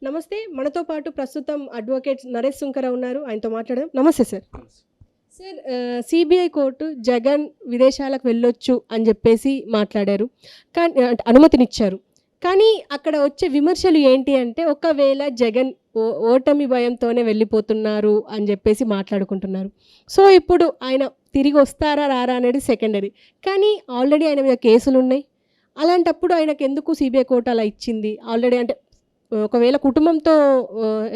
నమస్తే. మనతో పాటు ప్రస్తుతం అడ్వకేట్ నరేష్ సుంకర ఉన్నారు. ఆయనతో మాట్లాడదాం. నమస్తే sir. Sir CBI court Jagan విదేశాలకు వెళ్ళొచ్చు అని చెప్పేసి మాట్లాడారు. కానీ అంటే అనుమతినిచ్చారు. కానీ అక్కడ వచ్చే విమర్శలు ఏంటి అంటే ఒకవేళ జగన్ ఓటమి భయంతోనే వెళ్ళిపోతున్నారు అని చెప్పేసి మాట్లాడుకుంటున్నారు. సో ఇప్పుడు ఆయన తిరిగి వస్తారా రారా అనేది సెకండరీ. కానీ ఆల్రెడీ ఆయన మీద కేసులున్నాయి. అలాంటప్పుడు ఆయనకు ఎందుకు సీబీఐ కోర్టు అలా ఇచ్చింది? ఆల్రెడీ అంటే ఒకవేళ కుటుంబంతో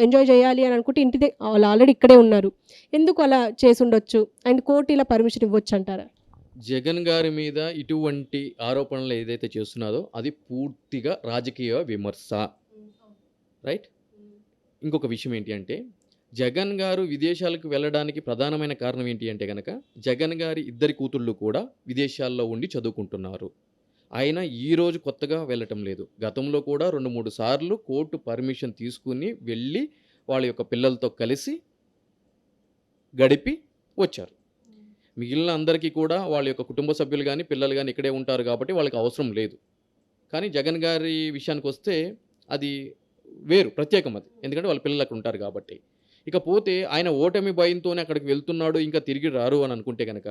ఎంజాయ్ చేయాలి అని అనుకుంటే వాళ్ళు ఆల్రెడీ ఇక్కడే ఉన్నారు. ఎందుకు అలా చేసుండొచ్చు? అండ్ కోర్టు ఇలా పర్మిషన్ ఇవ్వచ్చు అంటారా? జగన్ గారి మీద ఇటువంటి ఆరోపణలు ఏదైతే చేస్తున్నారో అది పూర్తిగా రాజకీయ విమర్శ, రైట్? ఇంకొక విషయం ఏంటి అంటే జగన్ గారు విదేశాలకు వెళ్ళడానికి ప్రధానమైన కారణం ఏంటి అంటే కనుక జగన్ గారి ఇద్దరి కూతుళ్ళు కూడా విదేశాల్లో ఉండి చదువుకుంటున్నారు. ఆయన ఈరోజు కొత్తగా వెళ్ళటం లేదు. గతంలో కూడా 2-3 సార్లు కోర్టు పర్మిషన్ తీసుకుని వెళ్ళి వాళ్ళ యొక్క పిల్లలతో కలిసి గడిపి వచ్చారు. మిగిలిన అందరికీ కూడా వాళ్ళ యొక్క కుటుంబ సభ్యులు కానీ పిల్లలు కానీ ఇక్కడే ఉంటారు కాబట్టి వాళ్ళకి అవసరం లేదు. కానీ జగన్ గారి విషయానికి వస్తే అది వేరు, ప్రత్యేకం అది. ఎందుకంటే వాళ్ళ పిల్లలు అక్కడ ఉంటారు కాబట్టి. ఇకపోతే ఆయన ఓటమి భయంతోనే అక్కడికి వెళ్తున్నాడు, ఇంకా తిరిగి రారు అని అనుకుంటే కనుక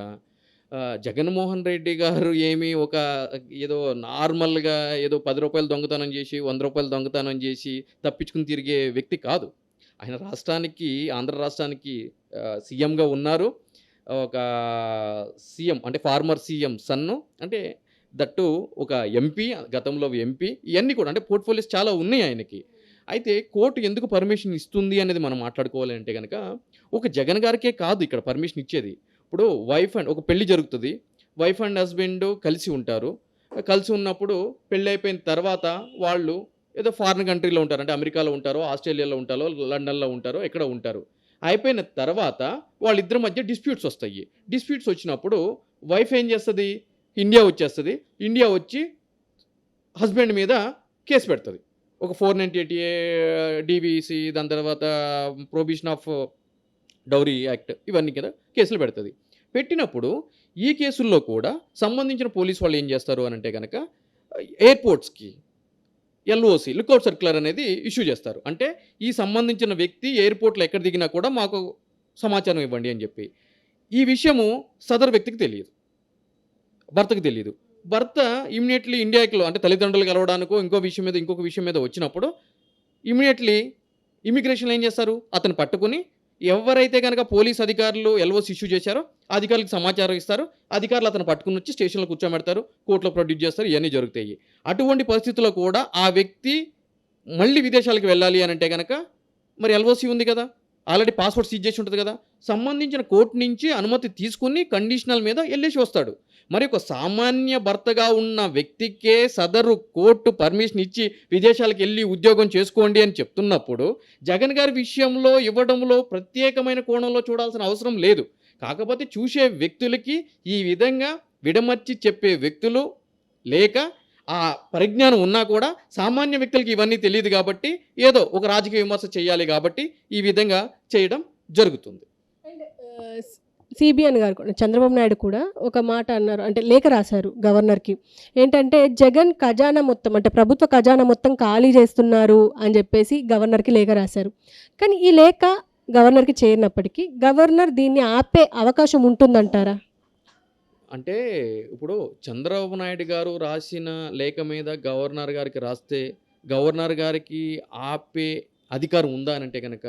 జగన్మోహన్ రెడ్డి గారు ఏమీ ఏదో నార్మల్గా ఏదో 10 రూపాయలు దొంగతనం చేసి 100 రూపాయలు దొంగతనం చేసి తప్పించుకుని తిరిగే వ్యక్తి కాదు. ఆయన రాష్ట్రానికి, ఆంధ్ర రాష్ట్రానికి సీఎంగా ఉన్నారు. ఒక సీఎం అంటే ఫార్మర్ సీఎం సన్ను, అంటే దట్టు ఒక ఎంపీ, గతంలో ఎంపీ, ఇవన్నీ కూడా అంటే పోర్ట్ఫోలియోస్ చాలా ఉన్నాయి ఆయనకి. అయితే కోర్టు ఎందుకు పర్మిషన్ ఇస్తుంది అనేది మనం మాట్లాడుకోవాలి అంటే కనుక ఒక జగన్ గారికే కాదు ఇక్కడ పర్మిషన్ ఇచ్చేది. ఇప్పుడు ఒక పెళ్లి జరుగుతుంది, వైఫ్ అండ్ హస్బెండ్ కలిసి ఉంటారు. కలిసి ఉన్నప్పుడు పెళ్ళి అయిపోయిన తర్వాత వాళ్ళు ఏదో ఫారిన్ కంట్రీలో ఉంటారు, అంటే అమెరికాలో ఉంటారో, ఆస్ట్రేలియాలో ఉంటారో, లండన్లో ఉంటారో, ఎక్కడ ఉంటారు. అయిపోయిన తర్వాత వాళ్ళిద్దరి మధ్య డిస్ప్యూట్స్ వస్తాయి. డిస్ప్యూట్స్ వచ్చినప్పుడు వైఫ్ ఏం చేస్తుంది, ఇండియా వచ్చేస్తుంది. ఇండియా వచ్చి హస్బెండ్ మీద కేసు పెడుతుంది. ఒక 498A డీవీసీ, దాని తర్వాత ప్రొహిబిషన్ ఆఫ్ డౌరీ యాక్ట్, ఇవన్నీ కదా కేసులు పెడుతుంది. పెట్టినప్పుడు ఈ కేసుల్లో కూడా సంబంధించిన పోలీసు వాళ్ళు ఏం చేస్తారు అని అంటే కనుక ఎయిర్పోర్ట్స్కి ఎల్ఓసి, లుక్అవుట్ సర్క్యులర్ అనేది ఇష్యూ చేస్తారు. అంటే ఈ సంబంధించిన వ్యక్తి ఎయిర్పోర్ట్లో ఎక్కడ దిగినా కూడా మాకు సమాచారం ఇవ్వండి అని చెప్పి. ఈ విషయము సదరు వ్యక్తికి తెలియదు, భర్తకు తెలియదు. భర్త ఇమీడియట్లీ ఇండియాలో అంటే తల్లిదండ్రులు కలవడానికో ఇంకొక విషయం మీద వచ్చినప్పుడు ఇమీడియట్లీ ఇమిగ్రేషన్లో ఏం చేస్తారు, అతను పట్టుకుని ఎవరైతే కనుక పోలీస్ అధికారులు ఎల్ఓసి ఇష్యూ చేశారో అధికారులకు సమాచారం ఇస్తారు. అధికారులు అతను పట్టుకుని వచ్చి స్టేషన్లో కూర్చోబెడతారు, కోర్టులో ప్రొడ్యూస్ చేస్తారు, ఇవన్నీ జరుగుతాయి. అటువంటి పరిస్థితుల్లో కూడా ఆ వ్యక్తి మళ్ళీ విదేశాలకు వెళ్ళాలి అని అంటే కనుక మరి ఎల్ఓసి ఉంది కదా, ఆల్రెడీ పాస్పోర్ట్ సీజ్ చేసి ఉంటుంది కదా, సంబంధించిన కోర్టు నుంచి అనుమతి తీసుకుని కండిషనల్ మీద వెళ్ళేసి వస్తాడు. మరి ఒక సామాన్య భర్తగా ఉన్న వ్యక్తికే సదరు కోర్టు పర్మిషన్ ఇచ్చి విదేశాలకు వెళ్ళి ఉద్యోగం చేసుకోండి అని చెప్తున్నప్పుడు జగన్ గారి విషయంలో ఇవ్వడంలో ప్రత్యేకమైన కోణంలో చూడాల్సిన అవసరం లేదు. కాకపోతే చూసే వ్యక్తులకి ఈ విధంగా విడమర్చి చెప్పే వ్యక్తులు లేక ఆ పరిజ్ఞానం ఉన్నా కూడా సామాన్య వ్యక్తులకి ఇవన్నీ తెలియదు కాబట్టి ఏదో ఒక రాజకీయ విమర్శ చేయాలి కాబట్టి ఈ విధంగా చేయడం జరుగుతుంది. అండ్ సిబిఎన్ గారు కూడా, చంద్రబాబు నాయుడు కూడా ఒక మాట అన్నారు, అంటే లేఖ రాశారు గవర్నర్కి. ఏంటంటే జగన్ ఖజానా మొత్తం, అంటే ప్రభుత్వ ఖజానా మొత్తం ఖాళీ చేస్తున్నారు అని చెప్పేసి గవర్నర్కి లేఖ రాశారు. కానీ ఈ లేఖ గవర్నర్కి చేరినప్పటికీ గవర్నర్ దీన్ని ఆపే అవకాశం ఉంటుందంటారా? అంటే ఇప్పుడు చంద్రబాబు నాయుడు గారు రాసిన లేఖ మీద గవర్నర్ గారికి రాస్తే గవర్నర్ గారికి ఆపే అధికారం ఉందా అని అంటే కనుక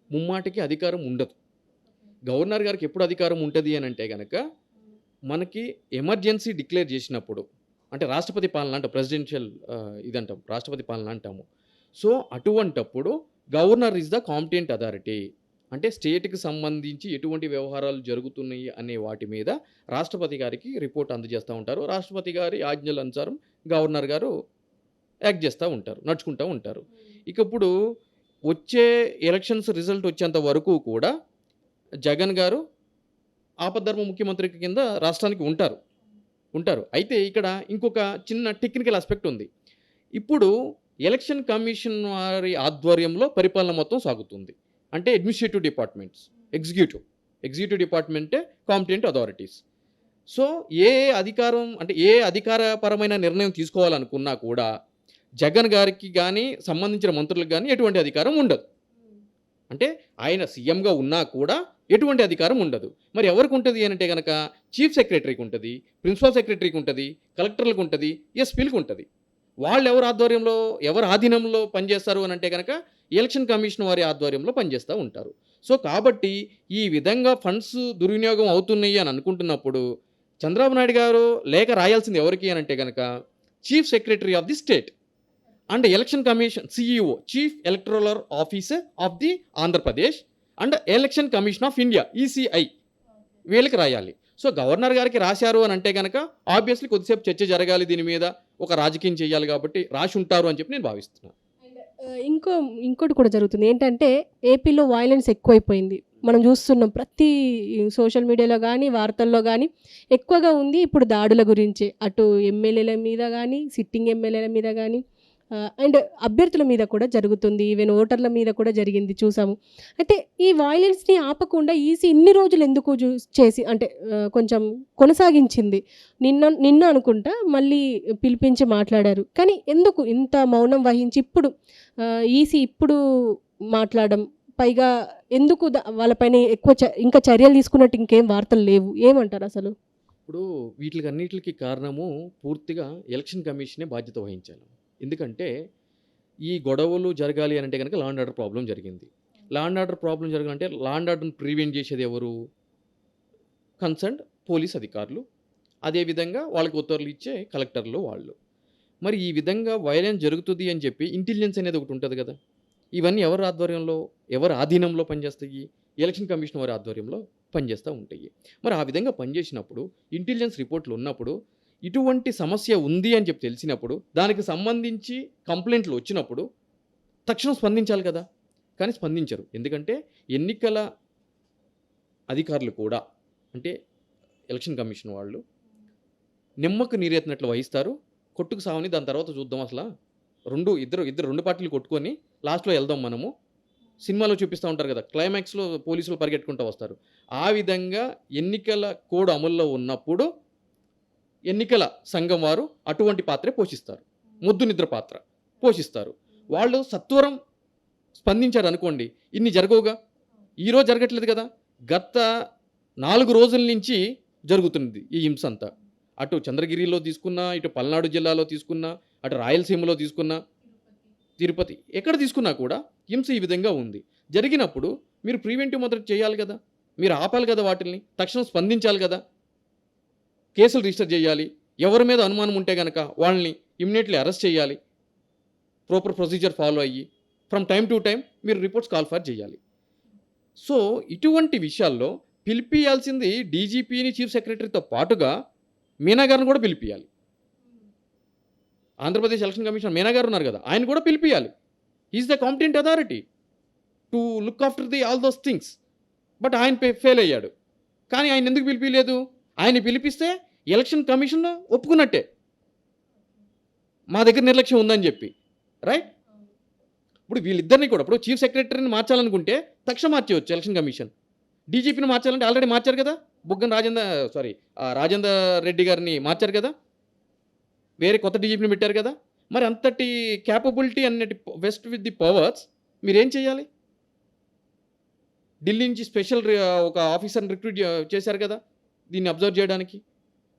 ముమ్మాటికి అధికారం ఉండదు. గవర్నర్ గారికి ఎప్పుడు అధికారం ఉంటుంది అని అంటే కనుక మనకి ఎమర్జెన్సీ డిక్లేర్ చేసినప్పుడు, అంటే రాష్ట్రపతి పాలన అంటాం, ప్రెసిడెన్షియల్ ఇదంటాం, రాష్ట్రపతి పాలన అంటాము. సో అటువంటప్పుడు governor is the competent authority. అంటే స్టేట్కి సంబంధించి ఎటువంటి వ్యవహారాలు జరుగుతున్నాయి అనే వాటి మీద రాష్ట్రపతి గారికి రిపోర్ట్ అందజేస్తూ ఉంటారు. రాష్ట్రపతి గారి ఆజ్ఞల అనుసారం గవర్నర్ గారు యాక్ట్ చేస్తూ ఉంటారు, నడుచుకుంటూ ఉంటారు. ఇక ఇప్పుడు వచ్చే ఎలక్షన్స్ రిజల్ట్ వచ్చేంత వరకు కూడా జగన్ గారు ఆపద్ధర్మ ముఖ్యమంత్రి కింద రాష్ట్రానికి ఉంటారు. అయితే ఇక్కడ ఇంకొక చిన్న టెక్నికల్ ఆస్పెక్ట్ ఉంది. ఇప్పుడు ఎలక్షన్ కమిషన్ వారి ఆధ్వర్యంలో పరిపాలన మొత్తం సాగుతుంది. అంటే అడ్మినిస్ట్రేటివ్ డిపార్ట్మెంట్స్, ఎగ్జిక్యూటివ్ డిపార్ట్మెంటే కాంపిటెంట్ అథారిటీస్. సో ఏ అధికారపరమైన నిర్ణయం తీసుకోవాలనుకున్నా కూడా జగన్ గారికి కానీ సంబంధించిన మంత్రులకు కానీ ఎటువంటి అధికారం ఉండదు. అంటే ఆయన సీఎంగా ఉన్నా కూడా ఎటువంటి అధికారం ఉండదు. మరి ఎవరికి ఉంటుంది అంటే కనుక చీఫ్ సెక్రటరీకి ఉంటుంది, ప్రిన్సిపల్ సెక్రటరీకి ఉంటుంది, కలెక్టర్లకు ఉంటుంది, ఎస్పీలకు ఉంటుంది. వాళ్ళు ఎవరి ఆధ్వర్యంలో, ఎవరి ఆధీనంలో పనిచేస్తారు అని అంటే కనుక ఎలక్షన్ కమిషన్ వారి ఆధ్వర్యంలో పనిచేస్తూ ఉంటారు. సో కాబట్టి ఈ విధంగా ఫండ్స్ దుర్వినియోగం అవుతున్నాయి అని అనుకుంటున్నప్పుడు చంద్రబాబు నాయుడు గారు లేఖ రాయాల్సింది ఎవరికి అని అంటే కనుక chief secretary of the state and election commission CEO, chief electoral officer of the Andhra Pradesh and election commission of India ECI వీళ్ళకి రాయాలి. సో గవర్నర్ గారికి రాశారు అని అంటే కనుక ఆబ్వియస్లీ కొద్దిసేపు చర్చ జరగాలి, దీని మీద ఒక రాజకీయం చేయాలి కాబట్టి రాసి ఉంటారు అని చెప్పి నేను భావిస్తున్నాను. ఇంకోటి కూడా జరుగుతుంది ఏంటంటే ఏపీలో వైలెన్స్ ఎక్కువైపోయింది. మనం చూస్తున్నాం ప్రతి సోషల్ మీడియాలో కానీ వార్తల్లో కానీ ఎక్కువగా ఉంది. ఇప్పుడు దాడుల గురించే అటు ఎమ్మెల్యేల మీద కానీ, సిట్టింగ్ ఎమ్మెల్యేల మీద కానీ అండ్ అభ్యర్థుల మీద కూడా జరుగుతుంది. ఈవెన్ ఓటర్ల మీద కూడా జరిగింది చూసాము. అయితే ఈ వైలెన్స్ని ఆపకుండా ఈసీ ఇన్ని రోజులు ఎందుకు చేసి అంటే కొంచెం కొనసాగించింది. నిన్న అనుకుంటా మళ్ళీ పిలిపించి మాట్లాడారు. కానీ ఎందుకు ఇంత మౌనం వహించి ఇప్పుడు ఈసీ ఇప్పుడు మాట్లాడడం, పైగా ఎందుకు వాళ్ళపైన ఎక్కువ ఇంకా చర్యలు తీసుకున్నట్టు ఇంకేం వార్తలు లేవు, ఏమంటారు అసలు? ఇప్పుడు వీటికన్నిటికి కారణము పూర్తిగా ఎలక్షన్ కమిషనే బాధ్యత వహించాలి. ఎందుకంటే ఈ గొడవలు జరగాలి అని అంటే కనుక లా అండ్ ఆర్డర్ ప్రాబ్లం జరిగింది. లా అండ్ ఆర్డర్ ప్రాబ్లం జరగాలంటే లా అండ్ ఆర్డర్ని ప్రివెంట్ చేసేది ఎవరు? కన్సర్న్డ్ పోలీస్ అధికారులు, అదేవిధంగా వాళ్ళకి ఉత్తర్వులు ఇచ్చే కలెక్టర్లు వాళ్ళు. మరి ఈ విధంగా వైలెన్స్ జరుగుతుంది అని చెప్పి ఇంటెలిజెన్స్ అనేది ఒకటి ఉంటుంది కదా. ఇవన్నీ ఎవరి ఆధ్వర్యంలో, ఎవరి ఆధీనంలో పనిచేస్తాయి? ఎలక్షన్ కమిషన్ వారి ఆధ్వర్యంలో పనిచేస్తూ ఉంటాయి. మరి ఆ విధంగా పనిచేసినప్పుడు ఇంటెలిజెన్స్ రిపోర్ట్లు ఉన్నప్పుడు ఇటువంటి సమస్య ఉంది అని చెప్పి తెలిసినప్పుడు దానికి సంబంధించి కంప్లైంట్లు వచ్చినప్పుడు తక్షణం స్పందించాలి కదా. కానీ స్పందించరు. ఎందుకంటే ఎన్నికల అధికారులు కూడా అంటే ఎలక్షన్ కమిషన్ వాళ్ళు నిమ్మకు నీరెత్తినట్లు వహిస్తారు. కొట్టుకు సావని దాని తర్వాత చూద్దాం, అసలు రెండు పార్టీలు కొట్టుకొని లాస్ట్లో వెళ్దాం మనము, సినిమాలో చూపిస్తూ ఉంటారు కదా, క్లైమాక్స్లో పోలీసులు పరిగెట్టుకుంటూ వస్తారు. ఆ విధంగా ఎన్నికల కోడ్ అమల్లో ఉన్నప్పుడు ఎన్నికల సంఘం వారు అటువంటి పాత్రే పోషిస్తారు, ముద్దు నిద్ర పాత్ర పోషిస్తారు. వాళ్ళు సత్వరం స్పందించారు అనుకోండి, ఇన్ని జరగవుగా. ఈరోజు జరగట్లేదు కదా, గత 4 రోజుల నుంచి జరుగుతుంది ఈ హింస అంతా. అటు చంద్రగిరిలో తీసుకున్నా, ఇటు పల్నాడు జిల్లాలో తీసుకున్నా, అటు రాయలసీమలో తీసుకున్నా, తిరుపతి ఎక్కడ తీసుకున్నా కూడా హింస ఈ విధంగా ఉంది. జరిగినప్పుడు మీరు ప్రివెంటివ్ మెథడ్ చేయాలి కదా, మీరు ఆపాలి కదా, వాటిని తక్షణం స్పందించాలి కదా, కేసులు రిజిస్టర్ చేయాలి. ఎవరి మీద అనుమానం ఉంటే కనుక వాళ్ళని ఇమ్మీడియట్లీ అరెస్ట్ చేయాలి, ప్రాపర్ ప్రొసీజర్ ఫాలో అయ్యి ఫ్రమ్ టైం టు టైం మీరు రిపోర్ట్స్ కాల్ ఫర్ చేయాలి. సో ఇటువంటి విషయాల్లో పిలిపియాల్సింది డీజీపీని, చీఫ్ సెక్రటరీతో పాటుగా మీనా గారిని కూడా పిలిపియాలి. ఆంధ్రప్రదేశ్ ఎలక్షన్ కమిషన్ మీనా గారు ఉన్నారు కదా, ఆయన కూడా పిలిపియాలి. Is the competent authority to look after the all those things. But ఆయన ఫెయిల్ అయ్యాడు. కానీ ఆయన ఎందుకు పిలిపిలేదు? ఆయన పిలిపిస్తే ఎలక్షన్ కమిషన్ ఒప్పుకున్నట్టే, మా దగ్గర నిర్లక్ష్యం ఉందని చెప్పి, రైట్? ఇప్పుడు వీళ్ళిద్దరిని కూడా, ఇప్పుడు చీఫ్ సెక్రటరీని మార్చాలనుకుంటే తక్షణం మార్చేయచ్చు ఎలక్షన్ కమిషన్. డీజీపీని మార్చాలంటే ఆల్రెడీ మార్చారు కదా, బుగ్గన రాజేందర్ రెడ్డి గారిని మార్చారు కదా, వేరే కొత్త డీజీపీని పెట్టారు కదా. మరి అంతటి క్యాపబిలిటీ అన్నటి వెస్ట్ విత్ ది పవర్స్ మీరేం చేయాలి? ఢిల్లీ నుంచి స్పెషల్ ఒక ఆఫీసర్ని రిక్రూట్ చేశారు కదా దీన్ని అబ్జర్వ్ చేయడానికి,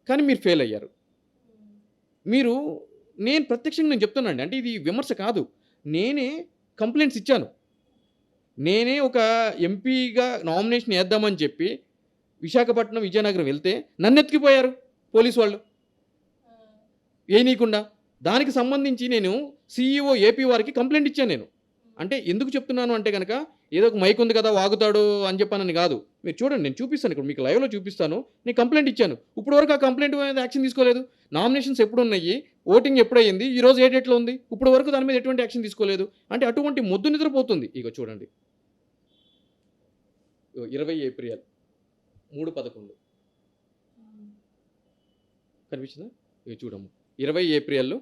కానీ మీరు ఫెయిల్ అయ్యారు. నేను ప్రత్యక్షంగా చెప్తున్నానండి, అంటే ఇది విమర్శ కాదు, నేనే కంప్లైంట్స్ ఇచ్చాను. నేనే ఒక ఎంపీగా నామినేషన్ వేద్దామని చెప్పి విశాఖపట్నం, విజయనగరం వెళ్తే నన్ను ఎత్తుకుపోయారు పోలీసు వాళ్ళు వేయనీయకుండా. దానికి సంబంధించి నేను సీఈఓ ఏపీ వారికి కంప్లైంట్ ఇచ్చాను. నేను అంటే ఎందుకు చెప్తున్నాను అంటే కనుక ఏదో ఒక మైక్ ఉంది కదా వాగుతాడు అని చెప్పానని కాదు. మీరు చూడండి, నేను చూపిస్తాను, ఇక్కడ మీకు లైవ్లో చూపిస్తాను. నేను కంప్లైంట్ ఇచ్చాను, ఇప్పుడు వరకు ఆ కంప్లైంట్ మీద యాక్షన్ తీసుకోలేదు. నామినేషన్స్ ఎప్పుడు ఉన్నాయి, ఓటింగ్ ఎప్పుడయ్యింది, ఈ రోజు ఏ డేట్లో ఉంది, ఇప్పుడు వరకు దాని మీద ఎటువంటి యాక్షన్ తీసుకోలేదు. అంటే అటువంటి మొద్దు నిద్రపోతుంది. ఇక చూడండి, 20 ఏప్రిల్ 3:11 కనిపించిందా? ఇక చూడము, 20 ఏప్రిల్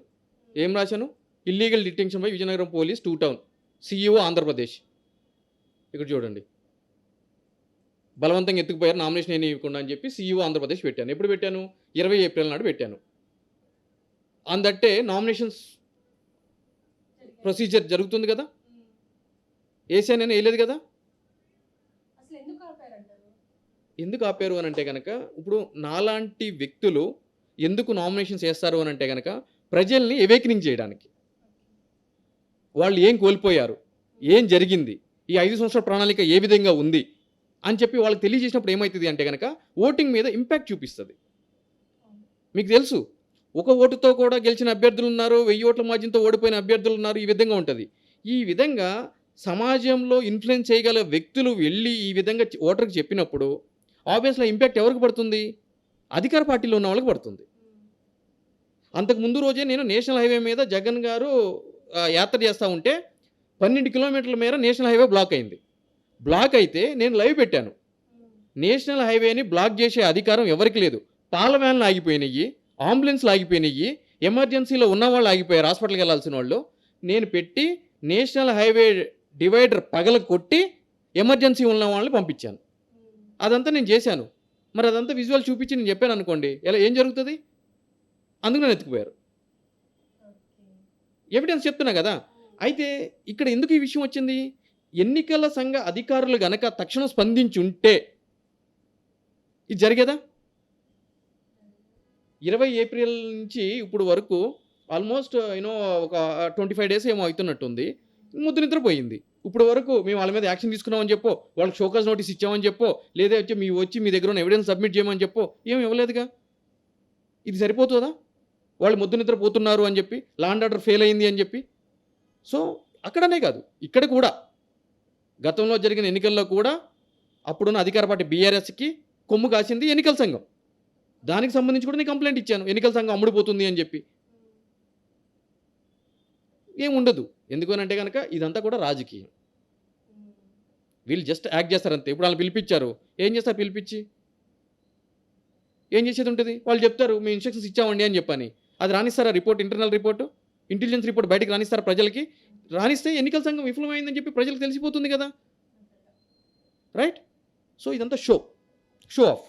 ఏం రాశాను? Illegal detention by Vizianagaram police 2 town CEO Andhra Pradesh. ఇక్కడ చూడండి, బలవంతంగా ఎత్తుకుపోయారు, నామినేషన్ ఏమి ఇవ్వకుండా అని చెప్పి సిఇఓ ఆంధ్రప్రదేశ్ పెట్టాను. ఎప్పుడు పెట్టాను? 20 ఏప్రిల్ నాడు పెట్టాను. On that day nominations procedure జరుగుతుంది కదా, వేసానని వేయలేదు కదా. ఎందుకు ఆపారు అని అంటే కనుక, ఇప్పుడు నాలాంటి వ్యక్తులు ఎందుకు నామినేషన్స్ వేస్తారు అని అంటే కనుక, ప్రజల్ని ఎవేకనింగ్ చేయడానికి. వాళ్ళు ఏం కోల్పోయారు, ఏం జరిగింది, ఈ 5 సంవత్సరాల ప్రణాళిక ఏ విధంగా ఉంది అని చెప్పి వాళ్ళకి తెలియజేసినప్పుడు ఏమవుతుంది అంటే కనుక ఓటింగ్ మీద ఇంపాక్ట్ చూపిస్తుంది. మీకు తెలుసు, ఒక ఓటుతో కూడా గెలిచిన అభ్యర్థులు ఉన్నారు, 1000 ఓట్ల మార్జిన్తో ఓడిపోయిన అభ్యర్థులు ఉన్నారు. ఈ విధంగా ఉంటుంది. ఈ విధంగా సమాజంలో ఇన్ఫ్లుయెన్స్ చేయగల వ్యక్తులు వెళ్ళి ఈ విధంగా ఓటర్కి చెప్పినప్పుడు ఆబ్వియస్లీ ఇంపాక్ట్ ఎవరికి పడుతుంది? అధికార పార్టీలో ఉన్న వాళ్ళకి పడుతుంది. అంతకు ముందు రోజే నేను నేషనల్ హైవే మీద జగన్ గారు యాత్ర చేస్తూ ఉంటే 12 కిలోమీటర్ల మేర నేషనల్ హైవే బ్లాక్ అయింది. బ్లాక్ అయితే నేను లైవ్ పెట్టాను. నేషనల్ హైవేని బ్లాక్ చేసే అధికారం ఎవరికి లేదు. పాల వ్యాన్లు ఆగిపోయినాయి, అంబులెన్స్లు ఆగిపోయినాయి, ఎమర్జెన్సీలో ఉన్న వాళ్ళు ఆగిపోయారు, హాస్పిటల్కి వెళ్ళాల్సిన వాళ్ళు. నేను పెట్టి నేషనల్ హైవే డివైడర్ పగల కొట్టి ఎమర్జెన్సీ ఉన్న వాళ్ళని పంపించాను. అదంతా నేను చేశాను. మరి అదంతా విజువల్ చూపించి నేను చెప్పాను అనుకోండి, ఎలా ఏం జరుగుతుంది? అందుకు నన్ను ఎత్తుకుపోయారు. ఎవిడెన్స్ చెప్తున్నా కదా. అయితే ఇక్కడ ఎందుకు ఈ విషయం వచ్చింది? ఎన్నికల సంఘ అధికారులు గనక తక్షణం స్పందించి ఉంటే ఇది జరిగేదా? 20 ఏప్రిల్ నుంచి ఇప్పుడు వరకు ఆల్మోస్ట్ ఒక 25 డేస్ ఏమో అవుతున్నట్టుంది. ముద్దు నిద్రపోయింది. ఇప్పుడు వరకు మేము వాళ్ళ మీద యాక్షన్ తీసుకున్నామని చెప్పో, వాళ్ళకి షోకాజ్ నోటీస్ ఇచ్చామని చెప్పో, లేదా వచ్చి మీ దగ్గర ఉన్న ఎవిడెన్స్ సబ్మిట్ చేయమని చెప్పో ఏమి ఇవ్వలేదుగా. ఇది సరిపోతుందా? వాళ్ళు ముద్దు నిద్రపోతున్నారు అని చెప్పి, లా అండ్ ఆర్డర్ ఫెయిల్ అయింది అని చెప్పి. సో అక్కడనే కాదు, ఇక్కడ కూడా గతంలో జరిగిన ఎన్నికల్లో కూడా అప్పుడున్న అధికార పార్టీ బీఆర్ఎస్కి కొమ్ము కాసింది ఎన్నికల సంఘం. దానికి సంబంధించి కూడా నేను కంప్లైంట్ ఇచ్చాను, ఎన్నికల సంఘం అమ్ముడుపోతుంది అని చెప్పి. ఏం ఉండదు. ఎందుకనంటే కనుక ఇదంతా కూడా రాజకీయం. వీళ్ళు జస్ట్ యాక్ట్ చేస్తారంతే. ఇప్పుడు వాళ్ళు పిలిపించారు, ఏం చేస్తారు? పిలిపించి ఏం చేసేది ఉంటుంది? వాళ్ళు చెప్తారు మేము ఇన్స్ట్రక్షన్స్ ఇచ్చామండి అని చెప్పని. అది రానిస్తారా report, internal report, intelligence report బయటకు రానిస్తారా ప్రజలకి? రానిస్తే ఎన్నికల సంఘం విఫలమైందని చెప్పి ప్రజలకు తెలిసిపోతుంది కదా, రైట్? సో ఇదంతా షో ఆఫ్.